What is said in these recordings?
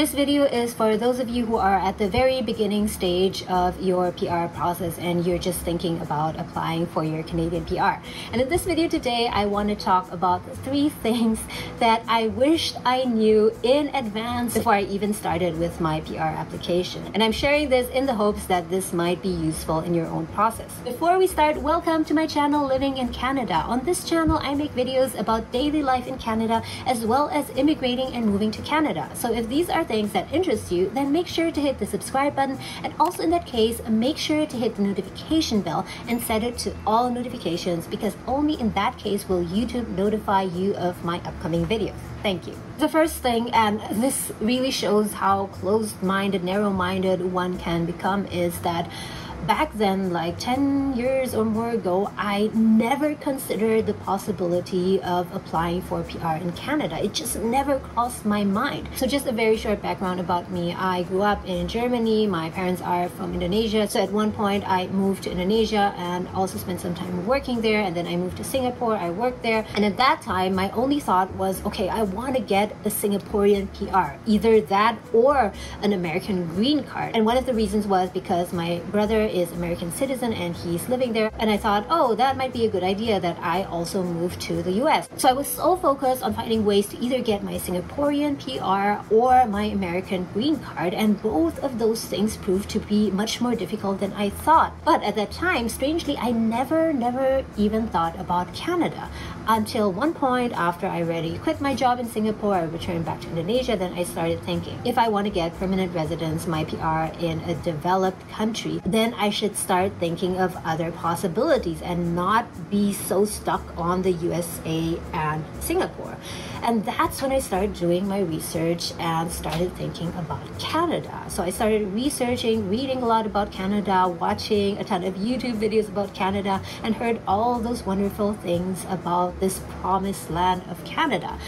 This video is for those of you who are at the very beginning stage of your PR process and you're just thinking about applying for your Canadian PR. And in this video today, I want to talk about 3 things that I wished I knew in advance before I even started with my PR application. And I'm sharing this in the hopes that this might be useful in your own process. Before we start, welcome to my channel, Living in Canada. On this channel, I make videos about daily life in Canada as well as immigrating and moving to Canada. So if these are things that interest you, then make sure to hit the subscribe button, and also in that case, make sure to hit the notification bell and set it to all notifications, because only in that case will YouTube notify you of my upcoming videos. Thank you. The first thing, and this really shows how closed-minded, narrow-minded one can become, is that back then, like 10 years or more ago, I never considered the possibility of applying for PR in Canada. It just never crossed my mind. So just a very short background about me. I grew up in Germany. My parents are from Indonesia. So at one point I moved to Indonesia and also spent some time working there. And then I moved to Singapore. I worked there. And at that time, my only thought was, okay, I want to get a Singaporean PR, either that or an American green card. And one of the reasons was because my brother is American citizen and he's living there, and I thought, oh, that might be a good idea that I also move to the US. So I was so focused on finding ways to either get my Singaporean PR or my American green card, and both of those things proved to be much more difficult than I thought. But at that time, strangely, I never even thought about Canada until one point after I already quit my job in Singapore. I returned back to Indonesia. Then I started thinking, if I want to get permanent residence, my PR in a developed country, then I should start thinking of other possibilities and not be so stuck on the USA and Singapore. And that's when I started doing my research and started thinking about Canada. So I started researching, reading a lot about Canada, watching a ton of YouTube videos about Canada, and heard all those wonderful things about this promised land of Canada.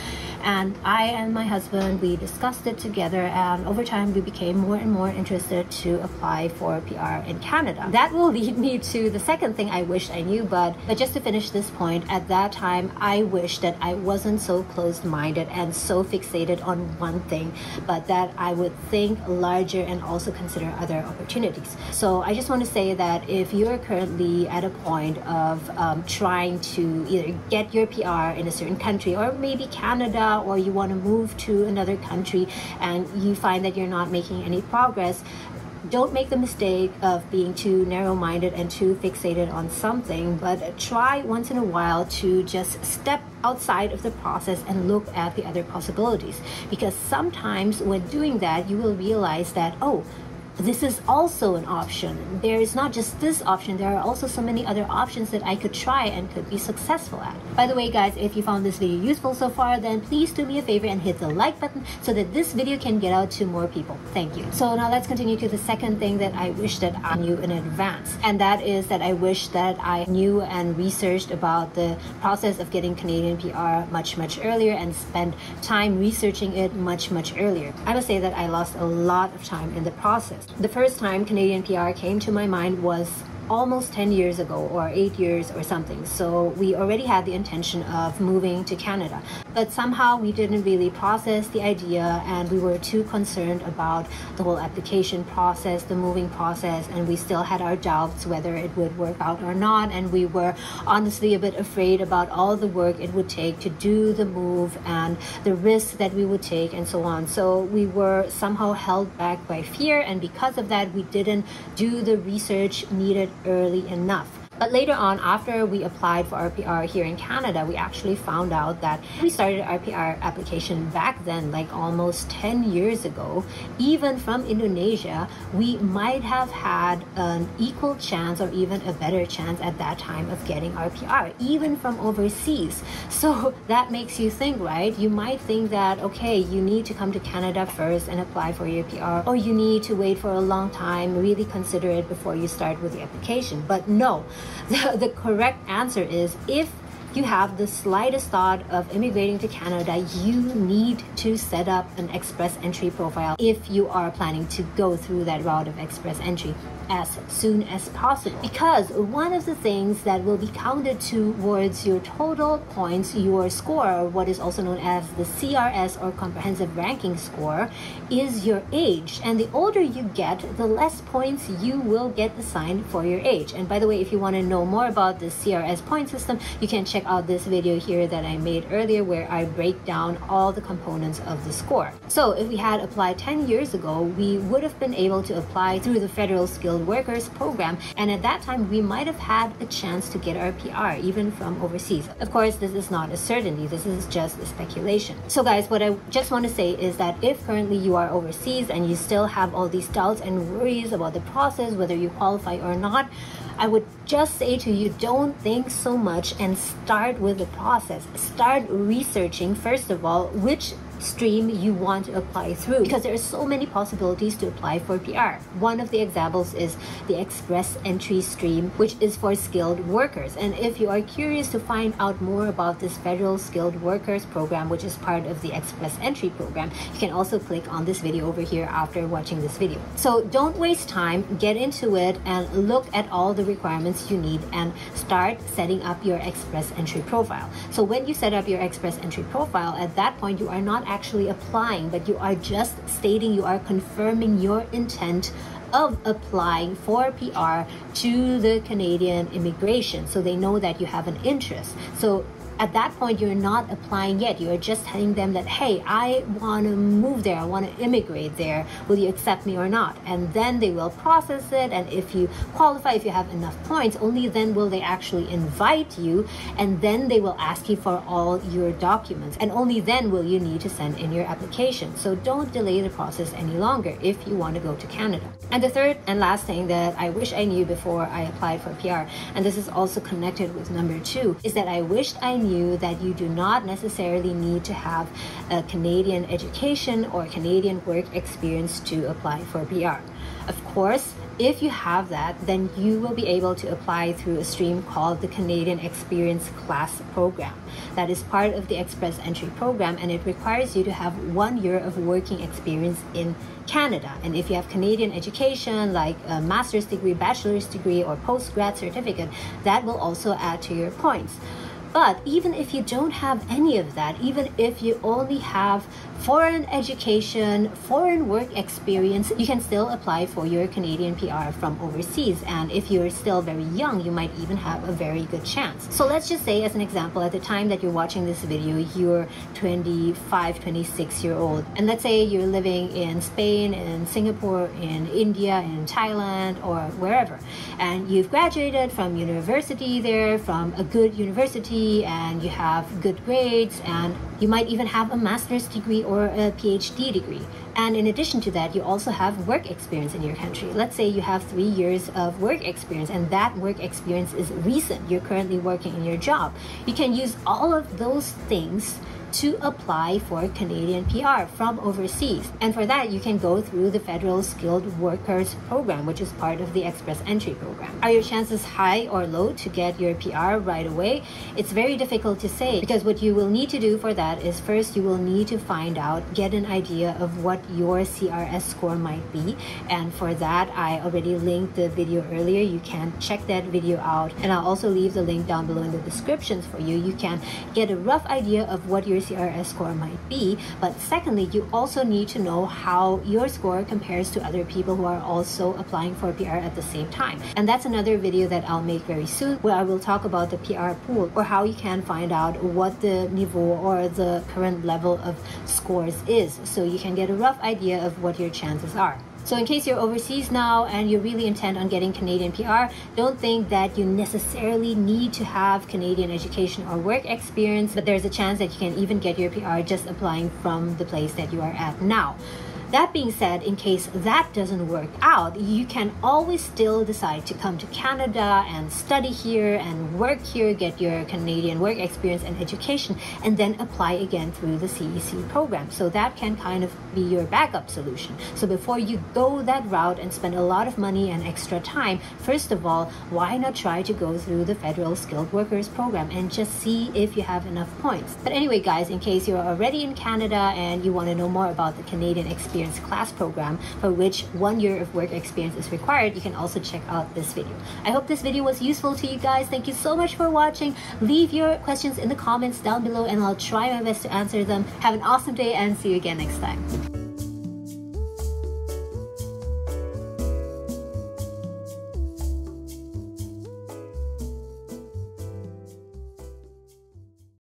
And I and my husband, we discussed it together, and over time we became more and more interested to apply for PR in Canada. That will lead me to the second thing I wish I knew, but just to finish this point, at that time I wish that I wasn't so closed-minded and so fixated on one thing, but that I would think larger and also consider other opportunities. So I just want to say that if you're currently at a point of trying to either get your PR in a certain country, or maybe Canada, or you want to move to another country and you find that you're not making any progress, don't make the mistake of being too narrow-minded and too fixated on something, but try once in a while to just step outside of the process and look at the other possibilities. Because sometimes when doing that, you will realize that, oh, this is also an option. There is not just this option, there are also so many other options that I could try and could be successful at. By the way, guys, if you found this video useful so far, then please do me a favor and hit the like button so that this video can get out to more people. Thank you. So now let's continue to the second thing that I wish that I knew in advance. And that is that I wish that I knew and researched about the process of getting Canadian PR much earlier and spent time researching it much earlier. I must say that I lost a lot of time in the process. The first time Canadian PR came to my mind was almost 10 years ago, or 8 years or something. So we already had the intention of moving to Canada, but somehow we didn't really process the idea, and we were too concerned about the whole application process, the moving process, and we still had our doubts whether it would work out or not. And we were honestly a bit afraid about all the work it would take to do the move and the risks that we would take and so on. So we were somehow held back by fear, and because of that, we didn't do the research needed early enough. But later on, after we applied for our PR here in Canada, we actually found out that we started our PR application back then, like almost 10 years ago. Even from Indonesia, we might have had an equal chance or even a better chance at that time of getting our PR, even from overseas. So that makes you think, right? You might think that, okay, you need to come to Canada first and apply for your PR, or you need to wait for a long time, really consider it before you start with the application. But no, the correct answer is, if you have the slightest thought of immigrating to Canada, you need to set up an express entry profile if you are planning to go through that route of express entry as soon as possible. Because one of the things that will be counted towards your total points, your score, what is also known as the CRS or comprehensive ranking score, is your age. And the older you get, the less points you will get assigned for your age. And by the way, if you want to know more about the CRS point system, you can check out this video here that I made earlier where I break down all the components of the score. So if we had applied 10 years ago, we would have been able to apply through the Federal Skilled Workers Program, and at that time we might have had a chance to get our PR even from overseas. Of course, this is not a certainty, this is just a speculation. So guys, what I just want to say is that if currently you are overseas and you still have all these doubts and worries about the process, whether you qualify or not, I would just say to you, don't think so much and start with the process. Start researching, first of all, which stream you want to apply through, because there are so many possibilities to apply for PR. One of the examples is the express entry stream, which is for skilled workers. And if you are curious to find out more about this Federal Skilled Workers Program, which is part of the express entry program, you can also click on this video over here after watching this video. So don't waste time, get into it and look at all the requirements you need and start setting up your express entry profile. So when you set up your express entry profile, at that point you are not actually applying, but you are just stating, you are confirming your intent of applying for PR to the Canadian immigration, so they know that you have an interest. So at that point, you're not applying yet. You're just telling them that, hey, I want to move there. I want to immigrate there. Will you accept me or not? And then they will process it. And if you qualify, if you have enough points, only then will they actually invite you. And then they will ask you for all your documents. And only then will you need to send in your application. So don't delay the process any longer if you want to go to Canada. And the third and last thing that I wish I knew before I applied for PR, and this is also connected with number 2, is that I wished I knew that you do not necessarily need to have a Canadian education or Canadian work experience to apply for PR. Of course, if you have that, then you will be able to apply through a stream called the Canadian Experience Class Program. That is part of the Express Entry Program, and it requires you to have 1 year of working experience in Canada. And if you have Canadian education like a master's degree, bachelor's degree, or post-grad certificate, that will also add to your points. But even if you don't have any of that, even if you only have foreign education, foreign work experience, you can still apply for your Canadian PR from overseas. And if you're still very young, you might even have a very good chance. So let's just say, as an example, at the time that you're watching this video, you're 25, 26-year-old. And let's say you're living in Spain, in Singapore, in India, in Thailand, or wherever. And you've graduated from university there, from a good university, and you have good grades, and you might even have a master's degree or a PhD degree. And in addition to that, you also have work experience in your country. Let's say you have 3 years of work experience, and that work experience is recent. You're currently working in your job. You can use all of those things to apply for Canadian PR from overseas. And for that, you can go through the Federal Skilled Workers Program, which is part of the Express Entry Program. Are your chances high or low to get your PR right away? It's very difficult to say, because what you will need to do for that is, first, you will need to find out, get an idea of what your CRS score might be. And for that, I already linked the video earlier. You can check that video out. And I'll also leave the link down below in the descriptions for you. You can get a rough idea of what your CRS score might be. But secondly, you also need to know how your score compares to other people who are also applying for PR at the same time. And that's another video that I'll make very soon, where I will talk about the PR pool, or how you can find out what the niveau or the current level of scores is, so you can get a rough idea of what your chances are. So in case you're overseas now and you're really intent on getting Canadian PR, don't think that you necessarily need to have Canadian education or work experience, but there's a chance that you can even get your PR just applying from the place that you are at now. That being said, in case that doesn't work out, you can always still decide to come to Canada and study here and work here, get your Canadian work experience and education, and then apply again through the CEC program. So that can kind of be your backup solution. So before you go that route and spend a lot of money and extra time, first of all, why not try to go through the Federal Skilled Workers Program and just see if you have enough points. But anyway, guys, in case you're already in Canada and you want to know more about the Canadian Experience Class program, for which 1 year of work experience is required, you can also check out this video. I hope this video was useful to you guys. Thank you so much for watching. Leave your questions in the comments down below and I'll try my best to answer them. Have an awesome day and see you again next time.